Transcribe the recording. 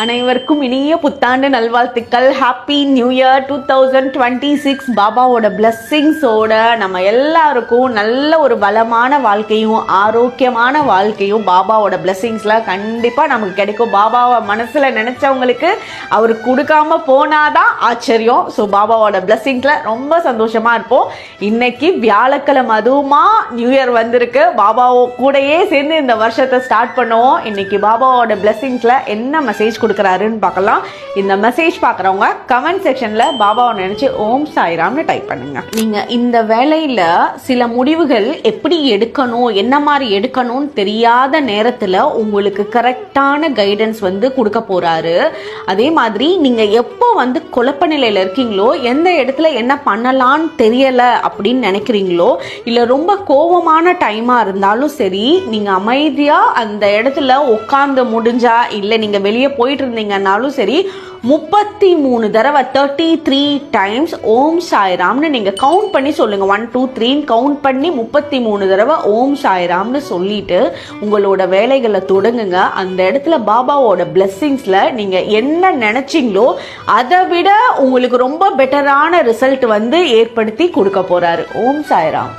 அனைவருக்கும் இனிய புத்தாண்டு நல்வாழ்த்துக்கள். Happy new year 2026. பாபாவோட பிளஸ்ஸிங்ஸோட நம்ம எல்லாருக்கும் நல்ல ஒரு பலமான வாழ்க்கையும் ஆரோக்கியமான வாழ்க்கையும் பாபாவோட பிளஸ்ஸிங்ஸ்ல கண்டிப்பா நமக்கு கிடைக்கும். பாபாவை மனசுல நினைச்சவங்களுக்கு அவருக்கு கொடுக்காம போனாதான் ஆச்சரியம். ஸோ பாபாவோட பிளஸ்ஸிங்ஸ்ல ரொம்ப சந்தோஷமா இருப்போம். இன்னைக்கு வியாழக்கிழமை, அதுவுமா நியூ இயர் வந்திருக்கு. பாபாவோ கூடயே சேர்ந்து இந்த வருஷத்தை ஸ்டார்ட் பண்ணுவோம். இன்னைக்கு பாபாவோட பிளஸ்ஸிங்ஸ்ல என்ன மெசேஜ் கொடுக்கறாருன்னு பார்க்கலாம். இந்த மெசேஜ் பார்க்குறவங்க கமெண்ட் செக்ஷன்ல பாபாவை நினைச்சு ஓம் சாய்ராம்னு டைப் பண்ணுங்க. நீங்க இந்த வேலையில சில முடிவுகள் எப்படி எடுக்கணும், என்ன மாதிரி எடுக்கணும்னு தெரியாத நேரத்துல உங்களுக்கு கரெக்டான கைடன்ஸ் கொடுக்க போறாரு. அதே மாதிரி நீங்க எப்போ குழப்ப நிலையில இருக்கீங்களோ, எந்த இடத்துல என்ன பண்ணலான்னு தெரியல அப்படின்னு நினைக்கிறீங்களோ, இல்ல ரொம்ப கோபமான டைமா இருந்தாலும் சரி, நீங்க அமைதியா அந்த இடத்துல உட்கார்ந்து முடிஞ்சா, இல்ல நீங்க வெளியே போயிட்டு இருந்தீங்கன்னாலும் சரி, 33 தடவை 33 டைம்ஸ் ஓம் சாய்ராம்னு நீங்க கவுண்ட் பண்ணி சொல்லுங்க. 1 2 3 கவுண்ட் பண்ணி 33 தடவை ஓம் சாய்ராம்னு சொல்லிட்டு உங்களோட வேலைகளை தொடங்குங்க. அந்த இடத்துல பாபாவோட பிளெஸ்ஸிங்ஸ்ல நீங்க என்ன நினைச்சீங்களோ அதை விட உங்களுக்கு ரொம்ப பெட்டரான ரிசல்ட் ஏற்படுத்தி கொடுக்க போறாரு. ஓம் சாய்ராம்.